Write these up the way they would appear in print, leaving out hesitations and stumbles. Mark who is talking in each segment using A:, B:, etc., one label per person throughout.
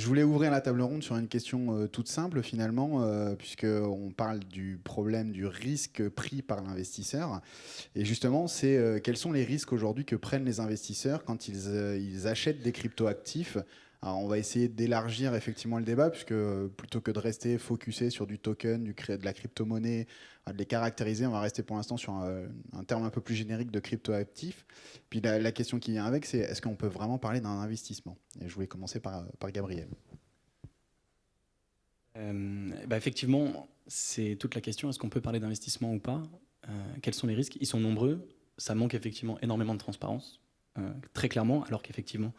A: Je voulais ouvrir la table ronde sur une question toute simple finalement, puisqu'on parle du problème du risque pris par l'investisseur. Et justement, c'est quels sont les risques aujourd'hui que prennent les investisseurs quand ils achètent des cryptoactifs. Alors, on va essayer d'élargir effectivement le débat, puisque plutôt que de rester focusé sur du token, de la crypto-monnaie, de les caractériser, on va rester pour l'instant sur un terme un peu plus générique de cryptoactif. Puis la question qui vient avec, c'est est-ce qu'on peut vraiment parler d'un investissement? Et je voulais commencer par Gabriel.
B: Effectivement, c'est toute la question. Est-ce qu'on peut parler d'investissement ou pas? Quels sont les risques? Ils sont nombreux. Ça manque effectivement énormément de transparence, très clairement, alors qu'effectivement,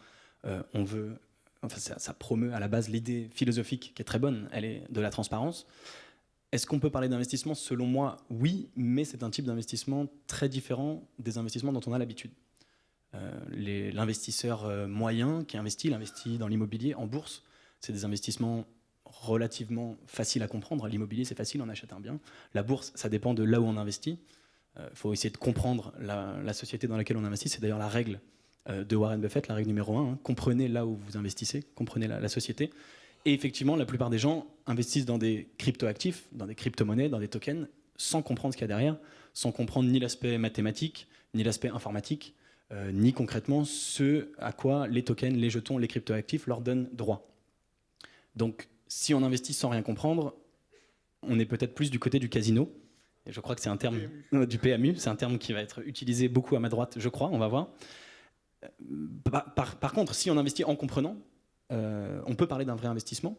B: on veut... Enfin, ça promeut à la base l'idée philosophique qui est très bonne, elle est de la transparence. Est-ce qu'on peut parler d'investissement? Selon moi, oui, mais c'est un type d'investissement très différent des investissements dont on a l'habitude. L'investisseur moyen qui investit, il investit dans l'immobilier, en bourse, c'est des investissements relativement faciles à comprendre. L'immobilier, c'est facile, on achète un bien. La bourse, ça dépend de là où on investit. Faut essayer de comprendre la société dans laquelle on investit. C'est d'ailleurs la règle de Warren Buffett, la règle numéro 1. Comprenez là où vous investissez, comprenez la société. Et effectivement, la plupart des gens investissent dans des cryptoactifs, dans des crypto-monnaies, dans des tokens, sans comprendre ce qu'il y a derrière, sans comprendre ni l'aspect mathématique, ni l'aspect informatique, ni concrètement ce à quoi les tokens, les jetons, les cryptoactifs leur donnent droit. Donc, si on investit sans rien comprendre, on est peut-être plus du côté du casino. Et je crois que c'est un terme du PMU, c'est un terme qui va être utilisé beaucoup à ma droite, je crois, on va voir. Par contre, si on investit en comprenant, on peut parler d'un vrai investissement.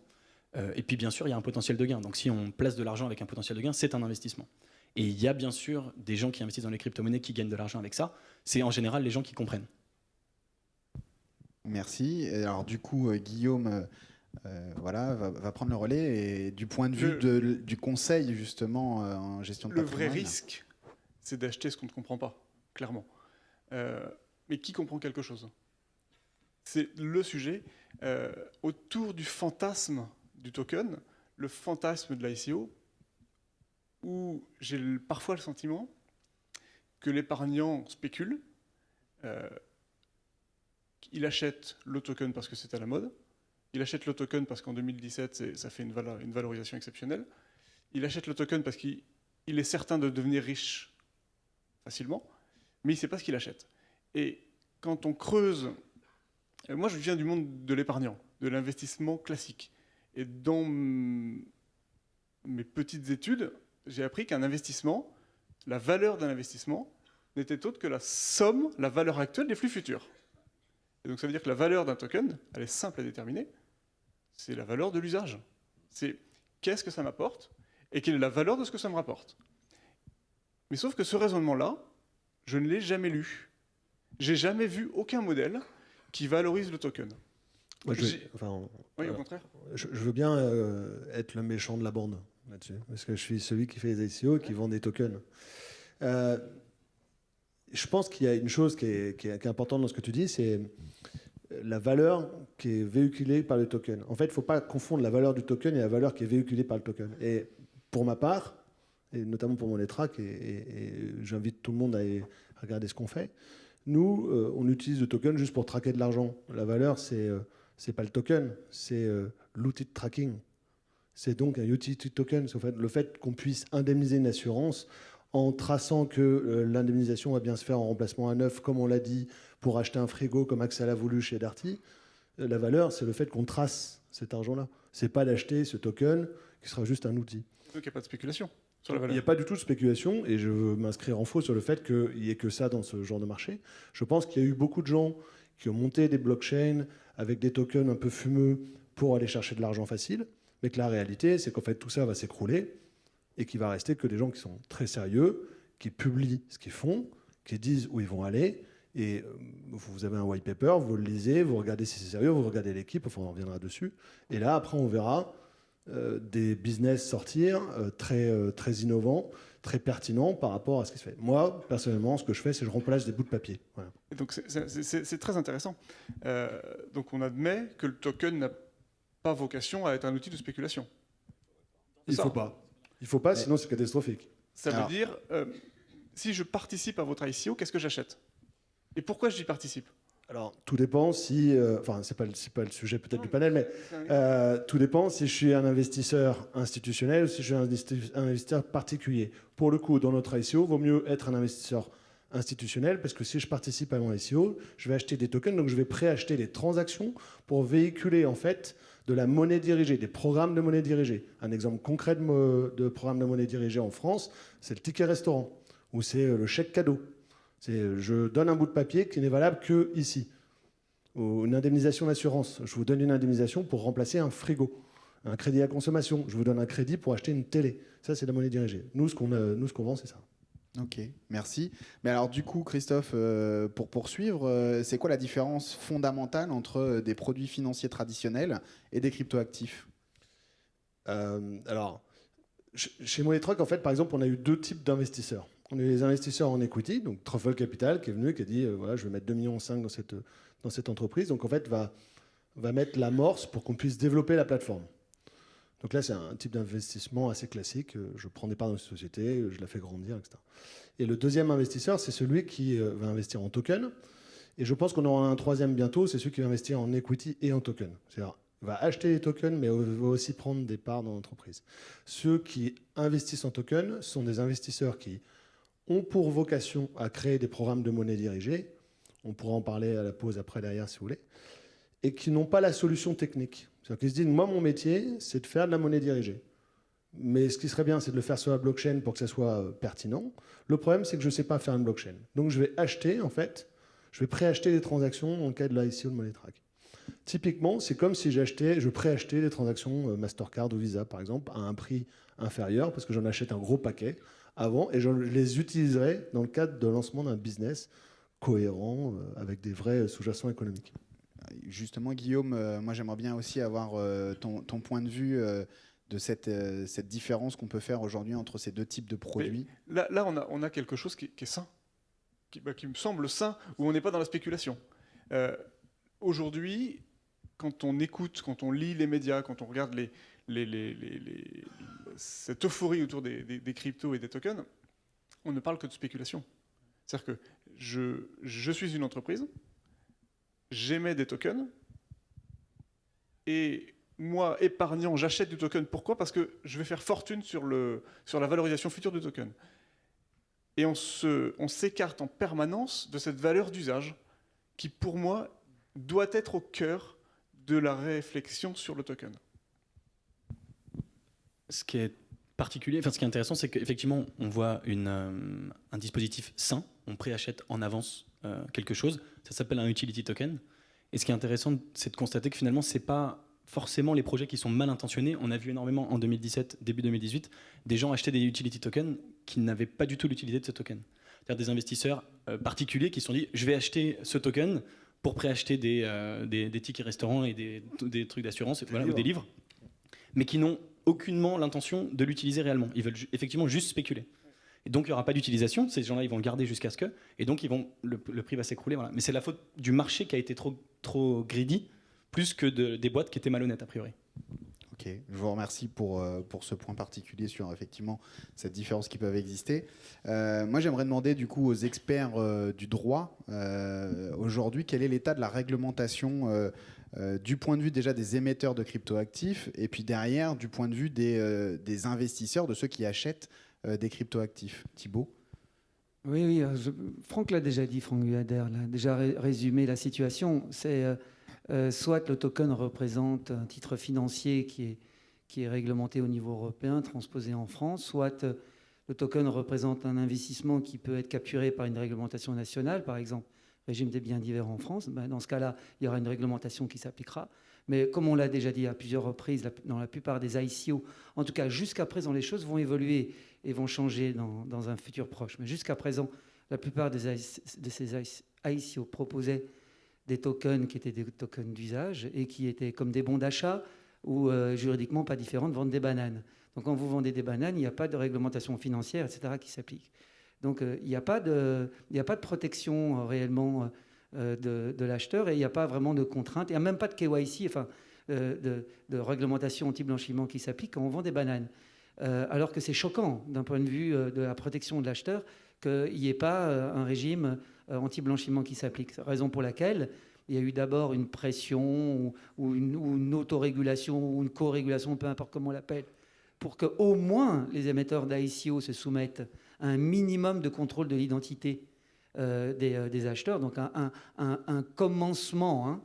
B: Et puis, bien sûr, il y a un potentiel de gain. Donc, si on place de l'argent avec un potentiel de gain, c'est un investissement. Et il y a bien sûr des gens qui investissent dans les crypto-monnaies qui gagnent de l'argent avec ça. C'est en général les gens qui comprennent.
A: Merci. Et alors, du coup, Guillaume va prendre le relais. Et du point de vue du conseil, justement, en gestion de patrimoine...
C: Le vrai risque, c'est d'acheter ce qu'on ne comprend pas, clairement. Mais qui comprend quelque chose? C'est le sujet. Autour du fantasme du token, le fantasme de l'ICO, où j'ai parfois le sentiment que l'épargnant spécule, il achète le token parce que c'est à la mode, il achète le token parce qu'en 2017, ça fait une valorisation exceptionnelle, il achète le token parce qu'il est certain de devenir riche facilement, mais il ne sait pas ce qu'il achète. Et quand on creuse... Moi, je viens du monde de l'épargnant, de l'investissement classique. Et dans mes petites études, j'ai appris qu'un investissement, la valeur d'un investissement, n'était autre que la somme, la valeur actuelle des flux futurs. Et donc ça veut dire que la valeur d'un token, elle est simple à déterminer, c'est la valeur de l'usage. C'est qu'est-ce que ça m'apporte et quelle est la valeur de ce que ça me rapporte. Mais sauf que ce raisonnement-là, je ne l'ai jamais lu. J'ai jamais vu aucun modèle qui valorise le token.
D: Moi,
C: oui, au contraire.
D: Je veux bien être le méchant de la bande là-dessus, parce que je suis celui qui fait les ICO et qui vend des tokens. Je pense qu'il y a une chose qui est importante dans ce que tu dis, c'est la valeur qui est véhiculée par le token. En fait, il ne faut pas confondre la valeur du token et la valeur qui est véhiculée par le token. Et pour ma part, et notamment pour mon Letrac, et j'invite tout le monde à regarder ce qu'on fait, nous, on utilise le token juste pour traquer de l'argent. La valeur, c'est pas le token, c'est l'outil de tracking. C'est donc un utility token. Le fait qu'on puisse indemniser une assurance en traçant que l'indemnisation va bien se faire en remplacement à neuf, comme on l'a dit, pour acheter un frigo comme Axel a voulu chez Darty. La valeur, c'est le fait qu'on trace cet argent-là. C'est pas d'acheter ce token qui sera juste un outil.
C: Donc il n'y a pas de spéculation sur la valeur.
D: Il n'y a pas du tout de spéculation, et je veux m'inscrire en faux sur le fait qu'il n'y ait que ça dans ce genre de marché. Je pense qu'il y a eu beaucoup de gens qui ont monté des blockchains avec des tokens un peu fumeux pour aller chercher de l'argent facile, mais que la réalité, c'est qu'en fait, tout ça va s'écrouler et qu'il va rester que des gens qui sont très sérieux, qui publient ce qu'ils font, qui disent où ils vont aller, et vous avez un white paper, vous le lisez, vous regardez si c'est sérieux, vous regardez l'équipe, enfin on reviendra dessus, et là, après, on verra des business sortir très innovants, très pertinents par rapport à ce qui se fait. Moi, personnellement, ce que je fais, c'est que je remplace des bouts de papier. Voilà.
C: Et donc c'est très intéressant. Donc on admet que le token n'a pas vocation à être un outil de spéculation.
D: Il ne faut pas, sinon c'est catastrophique.
C: Ça veut dire, si je participe à votre ICO, qu'est-ce que j'achète? Et pourquoi j'y participe?
D: Alors, tout dépend si... Enfin, c'est pas le sujet peut-être du panel, mais tout dépend si je suis un investisseur institutionnel ou si je suis un investisseur particulier. Pour le coup, dans notre ICO, il vaut mieux être un investisseur institutionnel parce que si je participe à mon ICO, je vais acheter des tokens, donc je vais préacheter des transactions pour véhiculer en fait de la monnaie dirigée, des programmes de monnaie dirigée. Un exemple concret de programme de monnaie dirigée en France, c'est le ticket restaurant ou c'est le chèque cadeau. Je donne un bout de papier qui n'est valable que ici. Ou une indemnisation d'assurance. Je vous donne une indemnisation pour remplacer un frigo. Un crédit à consommation. Je vous donne un crédit pour acheter une télé. Ça, c'est la monnaie dirigée. Nous, ce qu'on vend, c'est ça.
A: Ok, merci. Mais alors du coup, Christophe, pour poursuivre, c'est quoi la différence fondamentale entre des produits financiers traditionnels et des cryptoactifs ?
D: Alors, chez Moneytrack, en fait, par exemple, on a eu deux types d'investisseurs. On a eu les investisseurs en equity, donc Truffle Capital, qui est venu, qui a dit, voilà, je vais mettre 2,5 millions dans cette entreprise. Donc, en fait, va mettre l'amorce pour qu'on puisse développer la plateforme. Donc là, c'est un type d'investissement assez classique. Je prends des parts dans une société, je la fais grandir, etc. Et le deuxième investisseur, c'est celui qui va investir en token. Et je pense qu'on aura un troisième bientôt, c'est celui qui va investir en equity et en token. C'est-à-dire, il va acheter des tokens, mais il va aussi prendre des parts dans l'entreprise. Ceux qui investissent en token sont des investisseurs qui ont pour vocation à créer des programmes de monnaie dirigée. On pourra en parler à la pause après, derrière, si vous voulez. Et qui n'ont pas la solution technique. C'est-à-dire qu'ils se disent, moi, mon métier, c'est de faire de la monnaie dirigée. Mais ce qui serait bien, c'est de le faire sur la blockchain pour que ça soit pertinent. Le problème, c'est que je ne sais pas faire une blockchain. Donc, je vais acheter, en fait, je vais préacheter des transactions dans le cas de l'ICO de Moneytrack. Typiquement, c'est comme si je préachetais des transactions Mastercard ou Visa, par exemple, à un prix inférieur, parce que j'en achète un gros paquet avant, et je les utiliserai dans le cadre de lancement d'un business cohérent, avec des vrais sous-jacents économiques.
A: Justement, Guillaume, moi j'aimerais bien aussi avoir ton point de vue de cette différence qu'on peut faire aujourd'hui entre ces deux types de produits.
C: Mais là on a quelque chose qui est sain, qui me semble sain, où on n'est pas dans la spéculation. Aujourd'hui, quand on écoute, quand on lit les médias, quand on regarde cette euphorie autour des cryptos et des tokens, on ne parle que de spéculation. C'est-à-dire que je suis une entreprise, j'émets des tokens, et moi, épargnant, j'achète du token. Pourquoi ? Parce que je vais faire fortune sur la valorisation future du token. Et on s'écarte en permanence de cette valeur d'usage qui, pour moi, doit être au cœur de la réflexion sur le token.
B: Ce qui est particulier, ce qui est intéressant, c'est qu'effectivement, on voit un dispositif sain. On préachète en avance quelque chose. Ça s'appelle un utility token. Et ce qui est intéressant, c'est de constater que finalement, ce n'est pas forcément les projets qui sont mal intentionnés. On a vu énormément en 2017, début 2018, des gens acheter des utility tokens qui n'avaient pas du tout l'utilité de ce token. C'est-à-dire des investisseurs particuliers qui se sont dit « je vais acheter ce token pour préacheter des tickets restaurants et des trucs d'assurance voilà, ou des livres », mais qui n'ont aucunement l'intention de l'utiliser réellement. Ils veulent effectivement juste spéculer. Et donc, il n'y aura pas d'utilisation. Ces gens-là, ils vont le garder jusqu'à ce que... Et donc, le prix va s'écrouler. Voilà. Mais c'est la faute du marché qui a été trop greedy, plus que des boîtes qui étaient malhonnêtes, a priori.
A: Ok, je vous remercie pour ce point particulier sur effectivement cette différence qui peuvent exister. Moi, j'aimerais demander du coup aux experts du droit aujourd'hui quel est l'état de la réglementation du point de vue déjà des émetteurs de cryptoactifs et puis derrière du point de vue des investisseurs, de ceux qui achètent des cryptoactifs. Thibaut ?
E: Oui, Franck l'a déjà dit, Franck Guyader l'a déjà résumé la situation. C'est soit le token représente un titre financier qui est réglementé au niveau européen, transposé en France, soit le token représente un investissement qui peut être capturé par une réglementation nationale, par exemple régime des biens divers en France. Dans ce cas-là, il y aura une réglementation qui s'appliquera. Mais comme on l'a déjà dit à plusieurs reprises, dans la plupart des ICO, en tout cas jusqu'à présent, les choses vont évoluer et vont changer dans un futur proche. Mais jusqu'à présent, la plupart de ces ICO proposaient des tokens qui étaient des tokens d'usage et qui étaient comme des bons d'achat ou juridiquement pas différents de vendre des bananes. Donc quand vous vendez des bananes, il n'y a pas de réglementation financière, etc. qui s'applique. Donc il n'y a pas de protection réellement de l'acheteur et il n'y a pas vraiment de contraintes. Il n'y a même pas de KYC, de réglementation anti-blanchiment qui s'applique quand on vend des bananes. Alors que c'est choquant d'un point de vue de la protection de l'acheteur qu'il n'y ait pas un régime anti-blanchiment qui s'applique. Raison pour laquelle il y a eu d'abord une pression ou une autorégulation ou une co-régulation, peu importe comment on l'appelle, pour qu'au moins les émetteurs d'ICO se soumettent à un minimum de contrôle de l'identité des acheteurs. Donc un commencement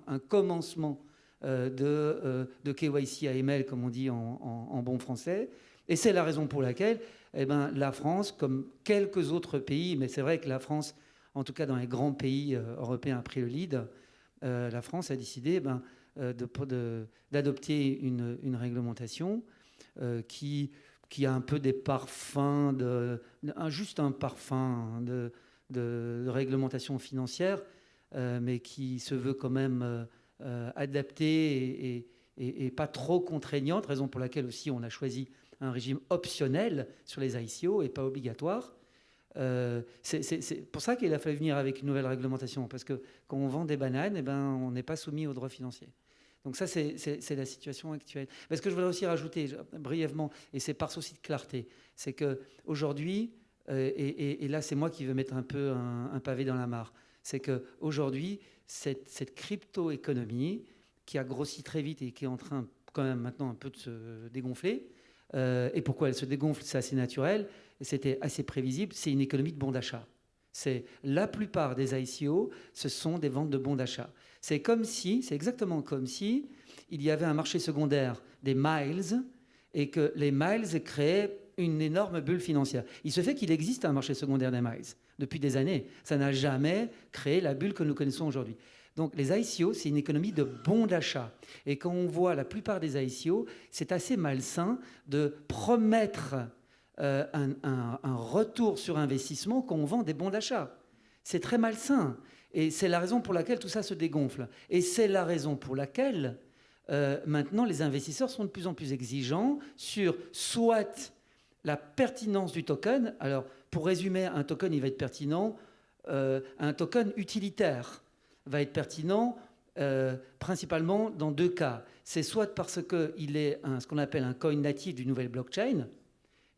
E: de KYC AML, comme on dit en bon français. Et c'est la raison pour laquelle la France, comme quelques autres pays, mais c'est vrai que la France, en tout cas dans les grands pays européens, a pris le lead, la France a décidé d'adopter une réglementation qui a un peu des parfums, juste un parfum de réglementation financière, mais qui se veut quand même adaptée et pas trop contraignante, raison pour laquelle aussi on a choisi un régime optionnel sur les ICO et pas obligatoire. C'est pour ça qu'il a fallu venir avec une nouvelle réglementation, parce que quand on vend des bananes, on n'est pas soumis aux droits financiers. Donc ça, c'est la situation actuelle. Mais ce que je voudrais aussi rajouter brièvement, et c'est par souci de clarté, c'est qu'aujourd'hui, et là c'est moi qui veux mettre un peu un pavé dans la mare, c'est qu'aujourd'hui, cette crypto-économie qui a grossi très vite et qui est en train quand même maintenant un peu de se dégonfler, et pourquoi elle se dégonfle, c'est assez naturel, c'était assez prévisible, c'est une économie de bons d'achat. C'est la plupart des ICO, ce sont des ventes de bons d'achat. C'est exactement comme si il y avait un marché secondaire des miles et que les miles créaient une énorme bulle financière. Il se fait qu'il existe un marché secondaire des miles depuis des années. Ça n'a jamais créé la bulle que nous connaissons aujourd'hui. Donc les ICO, c'est une économie de bons d'achat. Et quand on voit la plupart des ICO, c'est assez malsain de promettre un retour sur investissement quand on vend des bons d'achat. C'est très malsain. Et c'est la raison pour laquelle tout ça se dégonfle. Et c'est la raison pour laquelle maintenant les investisseurs sont de plus en plus exigeants sur soit la pertinence du token. Alors pour résumer, un token, il va être pertinent. Un token utilitaire va être pertinent principalement dans deux cas. C'est soit parce qu'il est ce qu'on appelle un coin natif d'une nouvelle blockchain.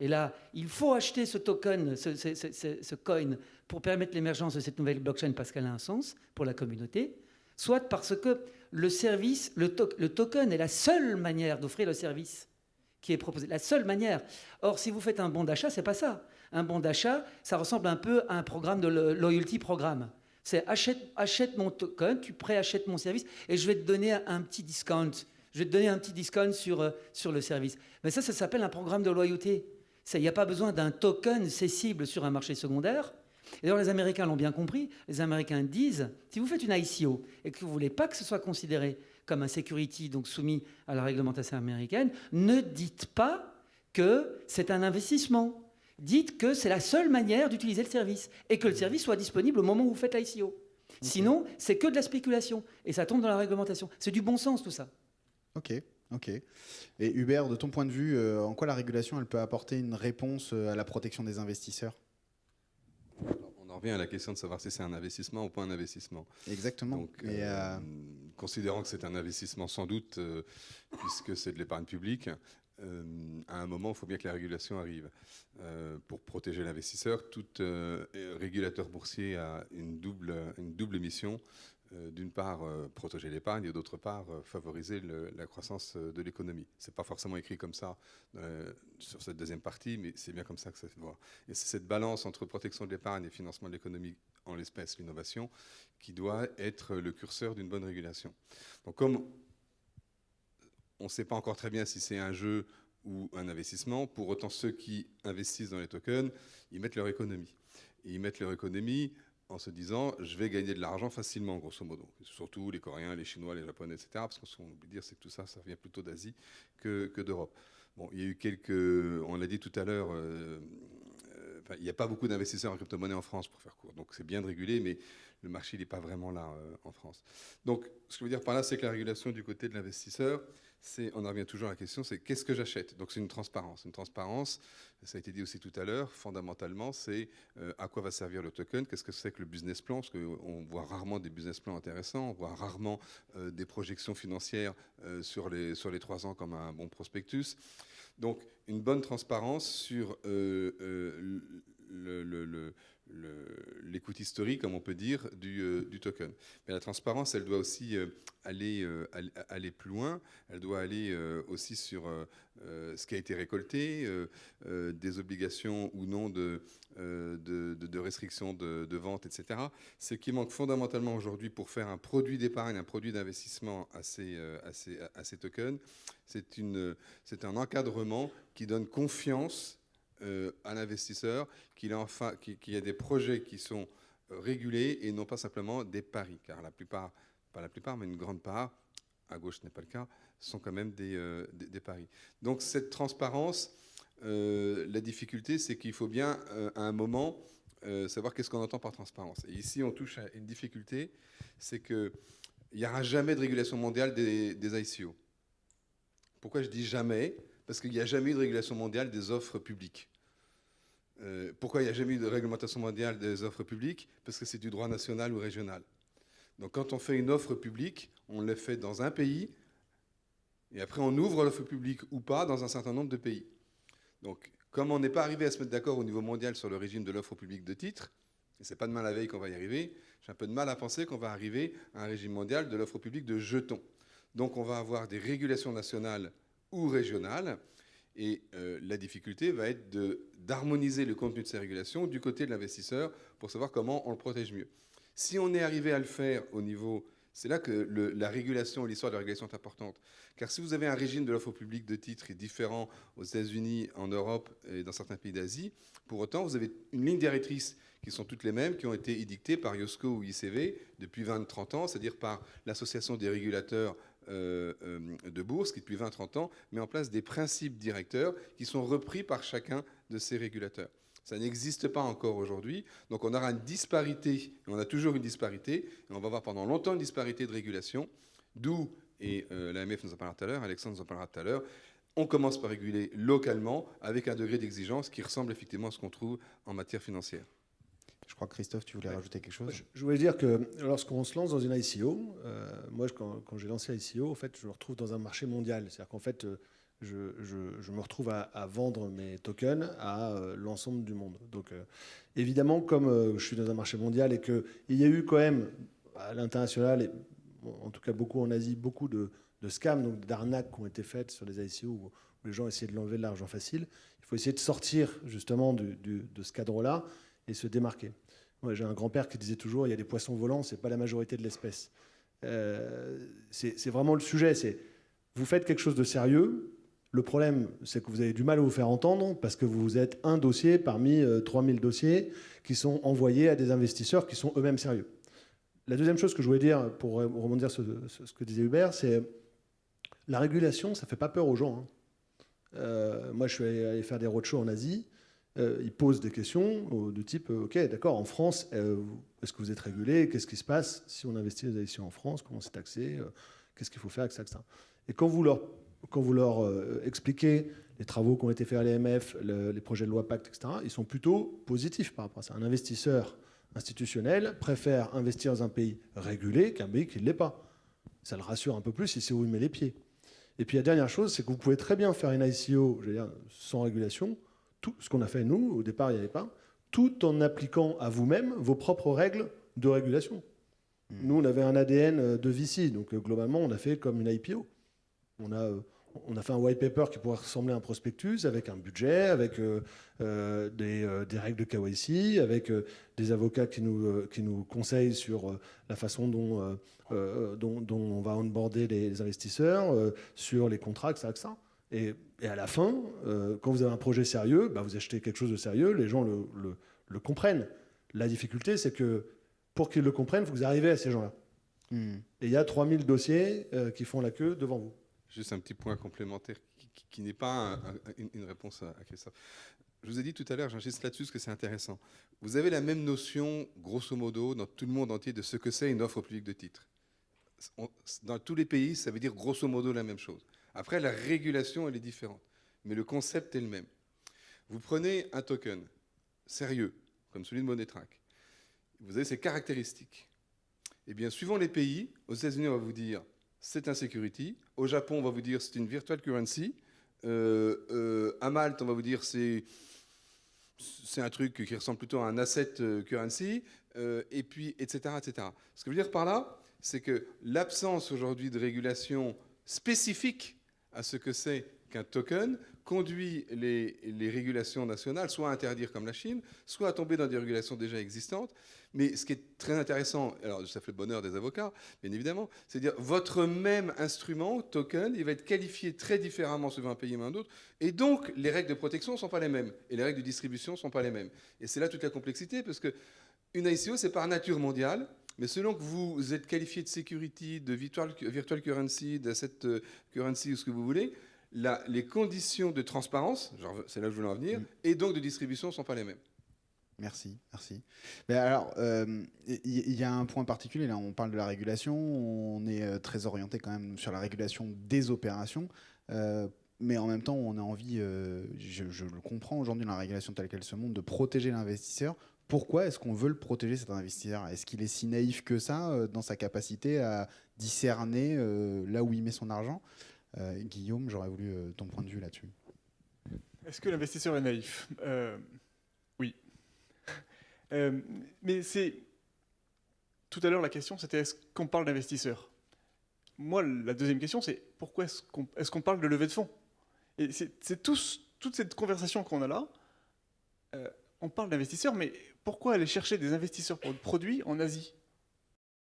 E: Et là, il faut acheter ce token, ce coin, pour permettre l'émergence de cette nouvelle blockchain parce qu'elle a un sens pour la communauté. Soit parce que le token est la seule manière d'offrir le service qui est proposé. La seule manière. Or, si vous faites un bon d'achat, c'est pas ça. Un bon d'achat, ça ressemble un peu à un programme de loyalty programme. C'est achète mon token, tu préachètes mon service et je vais te donner un petit discount. Je vais te donner un petit discount sur le service. Mais ça s'appelle un programme de loyauté. Il n'y a pas besoin d'un token cessible sur un marché secondaire. Et d'ailleurs, les Américains l'ont bien compris. Les Américains disent, si vous faites une ICO et que vous ne voulez pas que ce soit considéré comme un security, donc soumis à la réglementation américaine, ne dites pas que c'est un investissement. Dites que c'est la seule manière d'utiliser le service et que le service soit disponible au moment où vous faites l'ICO. Okay. Sinon, c'est que de la spéculation et ça tombe dans la réglementation. C'est du bon sens tout ça.
A: Ok. Et Hubert, de ton point de vue, en quoi la régulation elle peut apporter une réponse à la protection des investisseurs ?
F: Alors, on en revient à la question de savoir si c'est un investissement ou pas un investissement.
A: Exactement.
F: Donc, considérant que c'est un investissement sans doute, puisque c'est de l'épargne publique, à un moment, il faut bien que la régulation arrive. Pour protéger l'investisseur, tout régulateur boursier a une double mission. D'une part, protéger l'épargne et d'autre part, favoriser la croissance de l'économie. Ce n'est pas forcément écrit comme ça sur cette deuxième partie, mais c'est bien comme ça que ça se voit. Et c'est cette balance entre protection de l'épargne et financement de l'économie, en l'espèce l'innovation, qui doit être le curseur d'une bonne régulation. Donc comme on ne sait pas encore très bien si c'est un jeu ou un investissement, pour autant ceux qui investissent dans les tokens, ils mettent leur économie. Et ils mettent leur économie en se disant je vais gagner de l'argent facilement, grosso modo. Surtout les Coréens, les Chinois, les Japonais, etc. Parce qu'on peut dire c'est que tout ça, ça vient plutôt d'Asie que d'Europe. Bon, il y a eu on l'a dit tout à l'heure, il n'y a pas beaucoup d'investisseurs en crypto-monnaie en France, pour faire court. Donc c'est bien de réguler, mais le marché n'est pas vraiment là en France. Donc ce que je veux dire par là, c'est que la régulation du côté de l'investisseur, on en revient toujours à la question, c'est qu'est-ce que j'achète ? Donc c'est une transparence. Une transparence, ça a été dit aussi tout à l'heure, fondamentalement, c'est à quoi va servir le token, qu'est-ce que c'est que le business plan, parce qu'on voit rarement des business plans intéressants, on voit rarement des projections financières sur les 3 ans comme un bon prospectus. Donc une bonne transparence sur l'écoute historique, comme on peut dire, du token. Mais la transparence, elle doit aussi aller plus loin. Elle doit aller aussi sur ce qui a été récolté, des obligations ou non de restrictions de vente, etc. Ce qui manque fondamentalement aujourd'hui pour faire un produit d'épargne, un produit d'investissement à ces tokens, c'est un encadrement qui donne confiance à l'investisseur qu'il y a des projets qui sont régulés et non pas simplement des paris. Car pas la plupart, mais une grande part, à gauche ce n'est pas le cas, sont quand même des paris. Donc cette transparence, la difficulté, c'est qu'il faut bien, à un moment, savoir qu'est-ce qu'on entend par transparence. Et ici, on touche à une difficulté, c'est qu'il n'y aura jamais de régulation mondiale des ICO. Pourquoi je dis jamais ? Parce qu'il n'y a jamais eu de régulation mondiale des offres publiques. Pourquoi il n'y a jamais eu de réglementation mondiale des offres publiques ? Parce que c'est du droit national ou régional. Donc quand on fait une offre publique, on le fait dans un pays, et après on ouvre l'offre publique ou pas dans un certain nombre de pays. Donc comme on n'est pas arrivé à se mettre d'accord au niveau mondial sur le régime de l'offre publique de titres, et c'est pas demain la veille qu'on va y arriver, j'ai un peu de mal à penser qu'on va arriver à un régime mondial de l'offre publique de jetons. Donc on va avoir des régulations nationales ou régionales, et la difficulté va être d'harmoniser le contenu de ces régulations du côté de l'investisseur pour savoir comment on le protège mieux. Si on est arrivé à le faire au niveau... C'est là que la régulation, l'histoire de la régulation est importante. Car si vous avez un régime de l'offre publique de titres qui est différent aux États-Unis, en Europe et dans certains pays d'Asie, pour autant, vous avez une ligne directrice qui sont toutes les mêmes, qui ont été édictées par IOSCO ou ICV depuis 20-30 ans, c'est-à-dire par l'Association des régulateurs de bourse, qui depuis 20-30 ans met en place des principes directeurs qui sont repris par chacun de ces régulateurs. Ça n'existe pas encore aujourd'hui, donc on aura une disparité, et on a toujours une disparité, et on va avoir pendant longtemps une disparité de régulation, d'où, et l'AMF nous en parlera tout à l'heure, Alexandre nous en parlera tout à l'heure, on commence par réguler localement avec un degré d'exigence qui ressemble effectivement à ce qu'on trouve en matière financière.
A: Je crois que Christophe, tu voulais rajouter quelque chose ?
D: Je voulais dire que lorsqu'on se lance dans une ICO, moi quand j'ai lancé ICO, en fait, je me retrouve dans un marché mondial. C'est-à-dire qu'en fait, je me retrouve à vendre mes tokens à l'ensemble du monde. Donc évidemment, comme je suis dans un marché mondial et qu'il y a eu quand même à l'international, et en tout cas beaucoup en Asie, beaucoup de scams, donc d'arnaques qui ont été faites sur les ICO où les gens essayaient de l'enlever de l'argent facile, il faut essayer de sortir justement de ce cadre-là et se démarquer. Moi, j'ai un grand-père qui disait toujours, il y a des poissons volants, c'est pas la majorité de l'espèce. C'est vraiment le sujet. C'est vous faites quelque chose de sérieux. Le problème, c'est que vous avez du mal à vous faire entendre parce que vous êtes un dossier parmi 3000 dossiers qui sont envoyés à des investisseurs qui sont eux-mêmes sérieux. La deuxième chose que je voulais dire, pour rebondir sur ce que disait Hubert, c'est la régulation, ça fait pas peur aux gens. Moi, je suis allé faire des roadshows en Asie. Ils posent des questions de type ok, d'accord, en France, est-ce que vous êtes régulé ? Qu'est-ce qui se passe si on investit les actions en France ? Comment c'est taxé ? Qu'est-ce qu'il faut faire avec ça, etc. Et quand vous leur expliquez les travaux qui ont été faits à l'AMF, les projets de loi Pacte, etc., ils sont plutôt positifs par rapport à ça. Un investisseur institutionnel préfère investir dans un pays régulé qu'un pays qui ne l'est pas. Ça le rassure un peu plus et c'est où il met les pieds. Et puis la dernière chose, c'est que vous pouvez très bien faire une ICO, je veux dire, sans régulation, tout ce qu'on a fait nous, au départ il n'y avait pas, tout en appliquant à vous-même vos propres règles de régulation. Nous, on avait un ADN de VC, donc globalement, on a fait comme une IPO. On a fait un white paper qui pourrait ressembler à un prospectus, avec un budget, avec des règles de KYC, avec des avocats qui nous conseillent sur la façon dont on va onboarder les investisseurs, sur les contrats, etc. Et à la fin, quand vous avez un projet sérieux, bah vous achetez quelque chose de sérieux, les gens le comprennent. La difficulté, c'est que pour qu'ils le comprennent, il faut que vous arriviez à ces gens-là. Et il y a 3000 dossiers qui font la queue devant vous.
F: Juste un petit point complémentaire qui n'est pas une réponse à Christophe. Je vous ai dit tout à l'heure, j'insiste là-dessus parce que c'est intéressant. Vous avez la même notion, grosso modo, dans tout le monde entier, de ce que c'est une offre publique de titres. Dans tous les pays, ça veut dire grosso modo la même chose. Après, la régulation, elle est différente. Mais le concept est le même. Vous prenez un token sérieux, comme celui de Monetrack. Vous avez ses caractéristiques. Eh bien, suivant les pays, aux États-Unis, on va vous dire c'est un security. Au Japon, on va vous dire c'est une virtual currency. À Malte, on va vous dire c'est c'est un truc qui ressemble plutôt à un asset currency, et puis, etc., etc. Ce que je veux dire par là, c'est que l'absence aujourd'hui de régulation spécifique à ce que c'est qu'un token conduit les régulations nationales soit à interdire comme la Chine, soit à tomber dans des régulations déjà existantes. Mais ce qui est très intéressant, alors ça fait le bonheur des avocats, bien évidemment, c'est dire votre même instrument, token, il va être qualifié très différemment suivant un pays ou un autre, et donc les règles de protection ne sont pas les mêmes, et les règles de distribution ne sont pas les mêmes. Et c'est là toute la complexité, parce que une ICO, c'est par nature mondiale, mais selon que vous êtes qualifié de security, de virtual currency, d'asset currency ou ce que vous voulez, les conditions de transparence, c'est là que je voulais en venir, et donc de distribution ne sont pas les mêmes.
A: Merci, merci. Mais alors, il y a un point particulier, là, on parle de la régulation, on est très orienté quand même sur la régulation des opérations, mais en même temps, on a envie, je le comprends aujourd'hui dans la régulation telle qu'elle se montre, de protéger l'investisseur. Pourquoi est-ce qu'on veut le protéger, cet investisseur? Est-ce qu'il est si naïf que ça dans sa capacité à discerner là où il met son argent? Guillaume, j'aurais voulu ton point de vue là-dessus.
C: Est-ce que l'investisseur est naïf? Oui. Mais c'est... Tout à l'heure, la question, c'était est-ce qu'on parle d'investisseurs? Moi, la deuxième question, c'est pourquoi est-ce qu'on parle de levée de fonds? Et c'est toute cette conversation qu'on a là, on parle d'investisseurs, mais pourquoi aller chercher des investisseurs pour le produit en Asie?